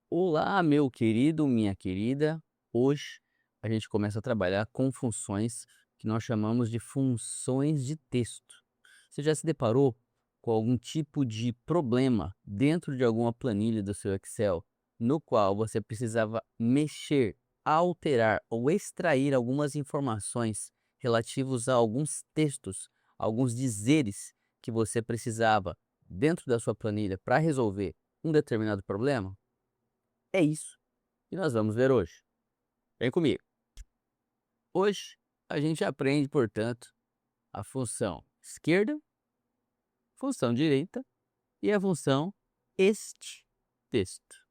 Olá, meu querido, minha querida. Hoje a gente começa a trabalhar com funções que nós chamamos de funções de texto. Você já se deparou com algum tipo de problema dentro de alguma planilha do seu Excel, no qual você precisava mexer, alterar ou extrair algumas informações relativos a alguns textos, alguns dizeres que você precisava dentro da sua planilha para resolver um determinado problema? É isso que nós vamos ver hoje. Vem comigo. Hoje a gente aprende, portanto, a função esquerda, função direita e a função este texto.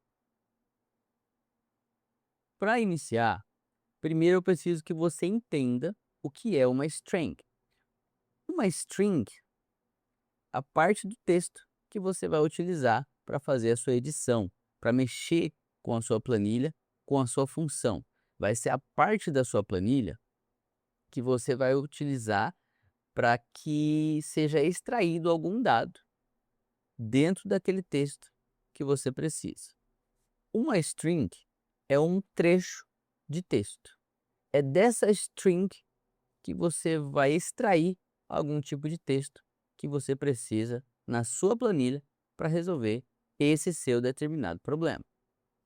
Para iniciar, primeiro eu preciso que você entenda o que é uma string. Uma string, a parte do texto que você vai utilizar para fazer a sua edição, para mexer com a sua planilha, com a sua função. Vai ser a parte da sua planilha que você vai utilizar para que seja extraído algum dado dentro daquele texto que você precisa. Uma string é um trecho de texto. É dessa string que você vai extrair algum tipo de texto que você precisa na sua planilha para resolver esse seu determinado problema.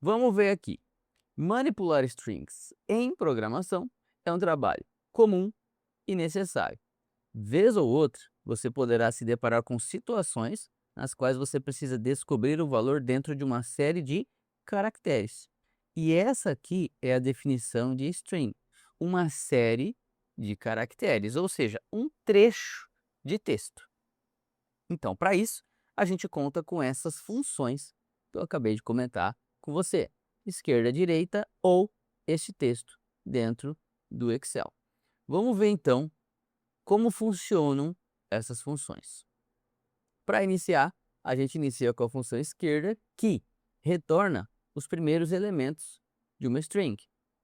Vamos ver aqui. Manipular strings em programação é um trabalho comum e necessário. Vez ou outra, você poderá se deparar com situações nas quais você precisa descobrir o valor dentro de uma série de caracteres. E essa aqui é a definição de string, uma série de caracteres, ou seja, um trecho de texto. Então, para isso, a gente conta com essas funções que eu acabei de comentar com você: esquerda, direita ou este texto dentro do Excel. Vamos ver então como funcionam essas funções. Para iniciar, a gente inicia com a função esquerda, que retorna os primeiros elementos de uma string,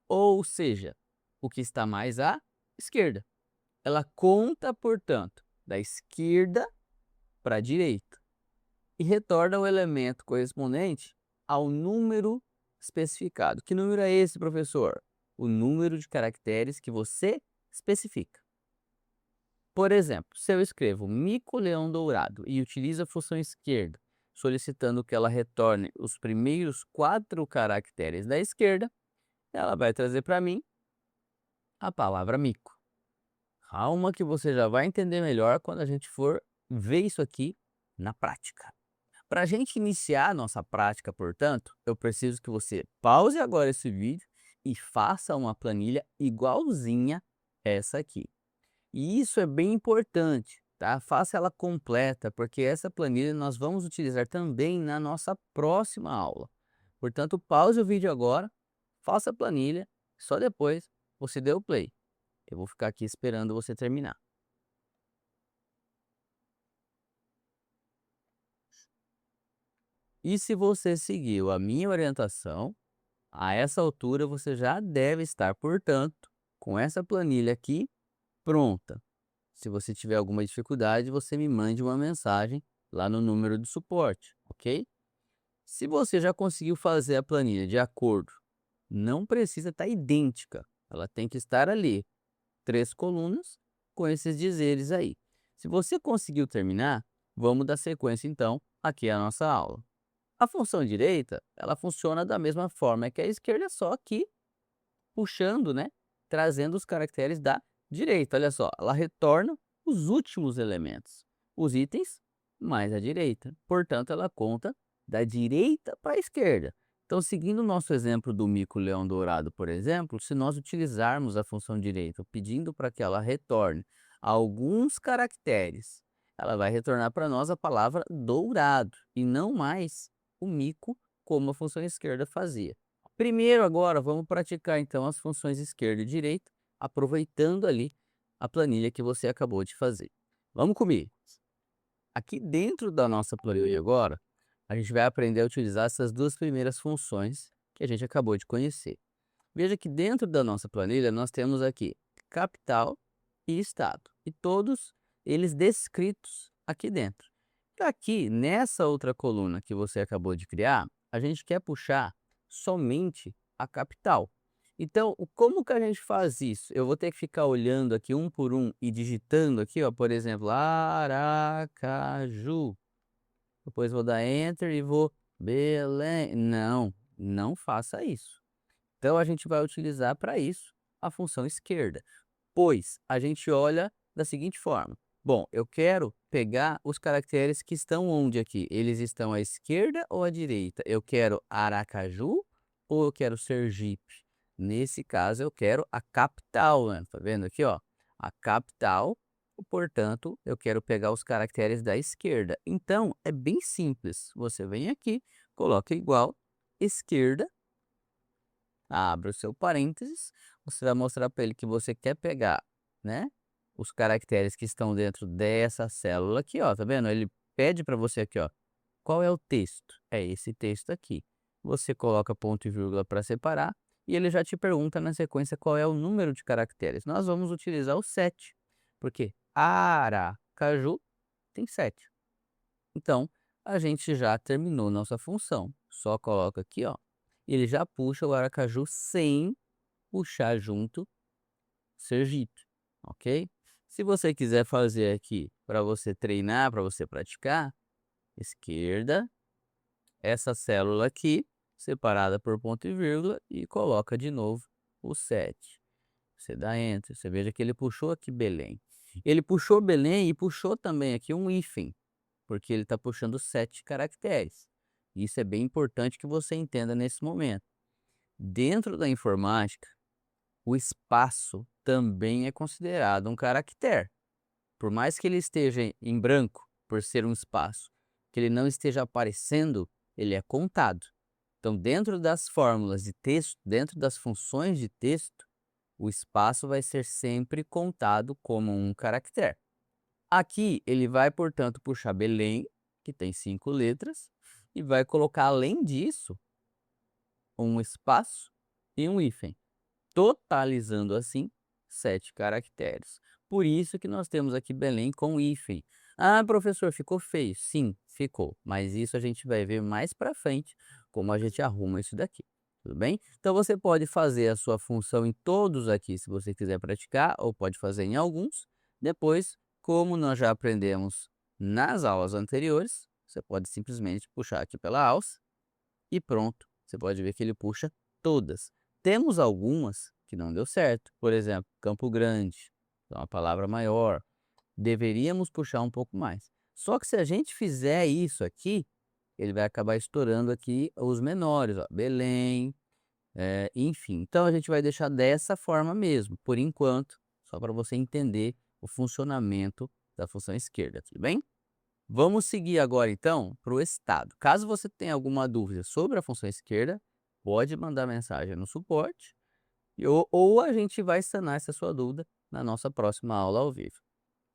ou seja, o que está mais à esquerda. Ela conta, portanto, da esquerda para a direita e retorna o elemento correspondente ao número especificado. Que número é esse, professor? O número de caracteres que você especifica. Por exemplo, se eu escrevo mico-leão dourado e utilizo a função esquerda, solicitando que ela retorne os primeiros 4 caracteres da esquerda, ela vai trazer para mim a palavra mico. Calma que você já vai entender melhor quando a gente for ver isso aqui na prática. Para a gente iniciar a nossa prática, portanto, eu preciso que você pause agora esse vídeo e faça uma planilha igualzinha essa aqui. E isso é bem importante, tá? Faça ela completa, porque essa planilha nós vamos utilizar também na nossa próxima aula. Portanto, pause o vídeo agora, faça a planilha, só depois você dê o play. Eu vou ficar aqui esperando você terminar. E se você seguiu a minha orientação, a essa altura você já deve estar, portanto, com essa planilha aqui pronta. Se você tiver alguma dificuldade, você me mande uma mensagem lá no número do suporte, ok? Se você já conseguiu fazer a planilha de acordo, não precisa estar idêntica. Ela tem que estar ali, 3 colunas com esses dizeres aí. Se você conseguiu terminar, vamos dar sequência então aqui à nossa aula. A função direita, ela funciona da mesma forma que a esquerda, só que puxando, né, trazendo os caracteres da direita. Olha só, ela retorna os últimos elementos, os itens mais a direita. Portanto, ela conta da direita para a esquerda. Então, seguindo o nosso exemplo do mico-leão dourado, por exemplo, se nós utilizarmos a função direita, pedindo para que ela retorne alguns caracteres, ela vai retornar para nós a palavra dourado e não mais o mico, como a função esquerda fazia. Primeiro agora vamos praticar então as funções esquerda e direita, aproveitando ali a planilha que você acabou de fazer. Vamos comigo. Aqui dentro da nossa planilha agora, a gente vai aprender a utilizar essas duas primeiras funções que a gente acabou de conhecer. Veja que dentro da nossa planilha nós temos aqui capital e estado, e todos eles descritos aqui dentro. E aqui nessa outra coluna que você acabou de criar, a gente quer puxar somente a capital. Então, como que a gente faz isso? Eu vou ter que ficar olhando aqui um por um e digitando aqui, ó, por exemplo, Aracaju. Depois vou dar enter e vou Belém. Não, não faça isso. Então a gente vai utilizar para isso a função esquerda, pois a gente olha da seguinte forma: bom, eu quero pegar os caracteres que estão onde aqui? Eles estão à esquerda ou à direita? Eu quero Aracaju ou eu quero Sergipe? Nesse caso eu quero a capital, né? Tá vendo aqui, ó? A capital, portanto, eu quero pegar os caracteres da esquerda. Então é bem simples. Você vem aqui, coloca igual esquerda, abre o seu parênteses, você vai mostrar para ele que você quer pegar, né, os caracteres que estão dentro dessa célula aqui, ó, tá vendo? Ele pede para você aqui, ó, qual é o texto? É esse texto aqui. Você coloca ponto e vírgula para separar e ele já te pergunta na sequência qual é o número de caracteres. Nós vamos utilizar o 7, porque Aracaju tem 7. Então, a gente já terminou nossa função. Só coloca aqui, ó, e ele já puxa o Aracaju sem puxar junto Sergipe, ok? Se você quiser fazer aqui para você treinar, para você praticar, esquerda, essa célula aqui, separada por ponto e vírgula, e coloca de novo o 7. Você dá enter, você veja que ele puxou aqui Belém. Ele puxou Belém e puxou também aqui um hífen, porque ele está puxando 7 caracteres. Isso é bem importante que você entenda nesse momento. Dentro da informática, o espaço também é considerado um caractere. Por mais que ele esteja em branco, por ser um espaço, que ele não esteja aparecendo, ele é contado. Então, dentro das fórmulas de texto, dentro das funções de texto, o espaço vai ser sempre contado como um caractere. Aqui ele vai, portanto, puxar Belém, que tem 5 letras, e vai colocar, além disso, um espaço e um hífen, totalizando assim 7 caracteres. Por isso que nós temos aqui Belém com hífen. Ah, professor, ficou feio. Sim, ficou. Mas isso a gente vai ver mais para frente, como a gente arruma isso daqui. Tudo bem? Então você pode fazer a sua função em todos aqui, se você quiser praticar, ou pode fazer em alguns. Depois, como nós já aprendemos nas aulas anteriores, você pode simplesmente puxar aqui pela alça e pronto. Você pode ver que ele puxa todas. Temos algumas que não deu certo. Por exemplo, Campo Grande, é uma palavra maior. Deveríamos puxar um pouco mais. Só que se a gente fizer isso aqui, ele vai acabar estourando aqui os menores, ó, Belém, enfim. Então a gente vai deixar dessa forma mesmo, por enquanto, só para você entender o funcionamento da função esquerda, tudo bem? Vamos seguir agora então para o estado. Caso você tenha alguma dúvida sobre a função esquerda, pode mandar mensagem no suporte ou a gente vai sanar essa sua dúvida na nossa próxima aula ao vivo.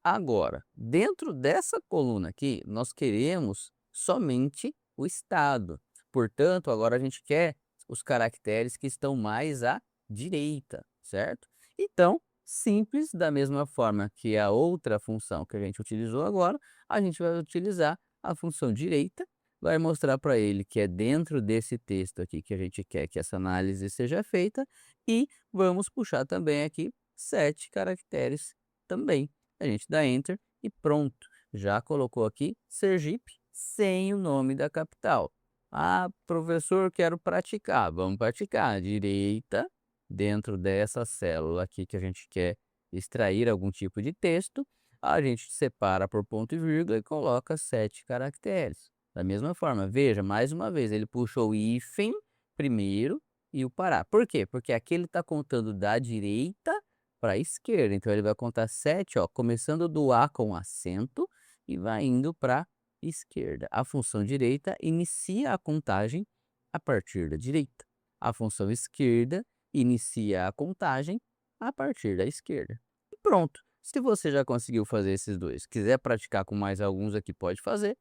Agora, dentro dessa coluna aqui, nós queremos somente o estado. Portanto, agora a gente quer os caracteres que estão mais à direita, certo? Então, simples, da mesma forma que a outra função que a gente utilizou agora, a gente vai utilizar a função direita, vai mostrar para ele que é dentro desse texto aqui que a gente quer que essa análise seja feita e vamos puxar também aqui 7 caracteres também. A gente dá enter e pronto, já colocou aqui Sergipe sem o nome da capital. Ah, professor, quero praticar. Vamos praticar. Direita, dentro dessa célula aqui que a gente quer extrair algum tipo de texto, a gente separa por ponto e vírgula e coloca 7 caracteres. Da mesma forma, veja, mais uma vez, ele puxou o hífen primeiro e o parar. Por quê? Porque aqui ele está contando da direita para a esquerda. Então ele vai contar 7, ó, começando do A com acento e vai indo para a esquerda. A função direita inicia a contagem a partir da direita. A função esquerda inicia a contagem a partir da esquerda. E pronto. Se você já conseguiu fazer esses dois, quiser praticar com mais alguns aqui, pode fazer.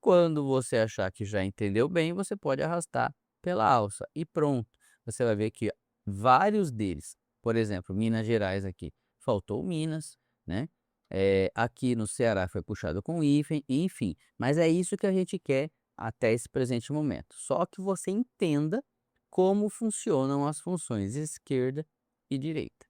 Quando você achar que já entendeu bem, você pode arrastar pela alça e pronto. Você vai ver que vários deles, por exemplo, Minas Gerais aqui, faltou Minas, né? Aqui no Ceará foi puxado com hífen, enfim. Mas é isso que a gente quer até esse presente momento. Só que você entenda como funcionam as funções esquerda e direita.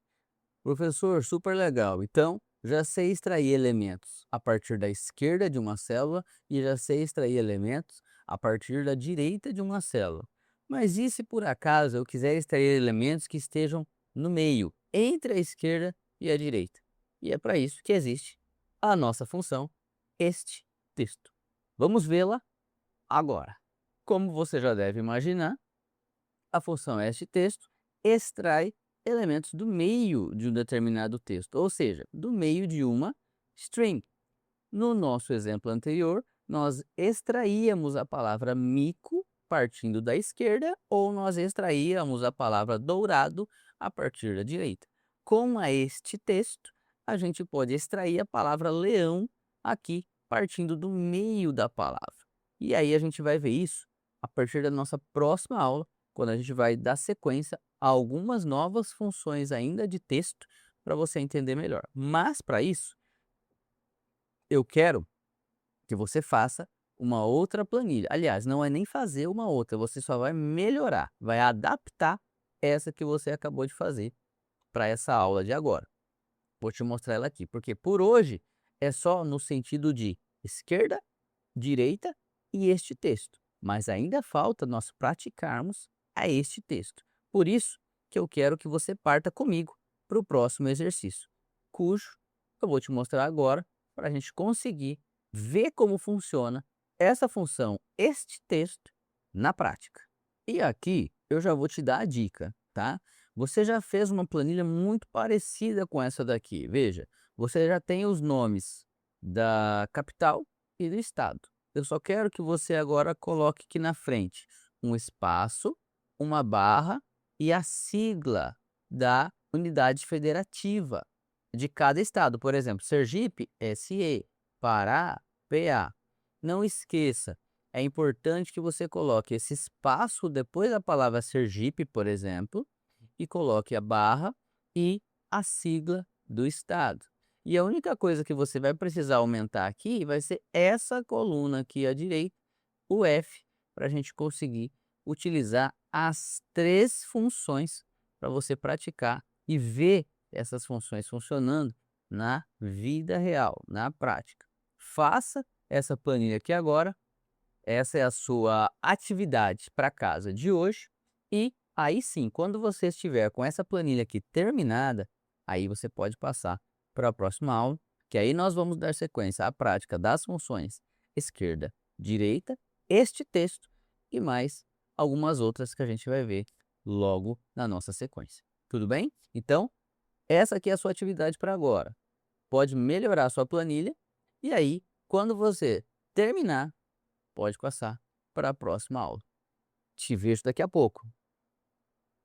Professor, super legal. Então, já sei extrair elementos a partir da esquerda de uma célula e já sei extrair elementos a partir da direita de uma célula. Mas e se por acaso eu quiser extrair elementos que estejam no meio, entre a esquerda e a direita? E é para isso que existe a nossa função este texto. Vamos vê-la agora. Como você já deve imaginar, a função este texto extrai elementos do meio de um determinado texto, ou seja, do meio de uma string. No nosso exemplo anterior, nós extraíamos a palavra mico partindo da esquerda ou nós extraíamos a palavra dourado a partir da direita. Com este texto, a gente pode extrair a palavra leão aqui partindo do meio da palavra. E aí a gente vai ver isso a partir da nossa próxima aula, quando a gente vai dar sequência a algumas novas funções ainda de texto para você entender melhor. Mas para isso, eu quero que você faça uma outra planilha. Aliás, não é nem fazer uma outra, você só vai melhorar, vai adaptar essa que você acabou de fazer para essa aula de agora. Vou te mostrar ela aqui, porque por hoje é só no sentido de esquerda, direita e este texto. Mas ainda falta nós praticarmos a este texto. Por isso que eu quero que você parta comigo para o próximo exercício, cujo eu vou te mostrar agora para a gente conseguir ver como funciona essa função, este texto, na prática. E aqui eu já vou te dar a dica, tá? Você já fez uma planilha muito parecida com essa daqui. Veja, você já tem os nomes da capital e do estado. Eu só quero que você agora coloque aqui na frente um espaço, uma barra e a sigla da unidade federativa de cada estado. Por exemplo, Sergipe, SE, Pará, PA. Não esqueça, é importante que você coloque esse espaço depois da palavra Sergipe, por exemplo, e coloque a barra e a sigla do estado. E a única coisa que você vai precisar aumentar aqui vai ser essa coluna aqui à direita, o F, para a gente conseguir utilizar as três funções para você praticar e ver essas funções funcionando na vida real, na prática. Faça essa planilha aqui agora. Essa é a sua atividade para casa de hoje. E aí sim, quando você estiver com essa planilha aqui terminada, aí você pode passar para a próxima aula, que aí nós vamos dar sequência à prática das funções esquerda, direita, este texto e mais algumas outras que a gente vai ver logo na nossa sequência. Tudo bem? Então, essa aqui é a sua atividade para agora. Pode melhorar a sua planilha e aí, quando você terminar, pode passar para a próxima aula. Te vejo daqui a pouco.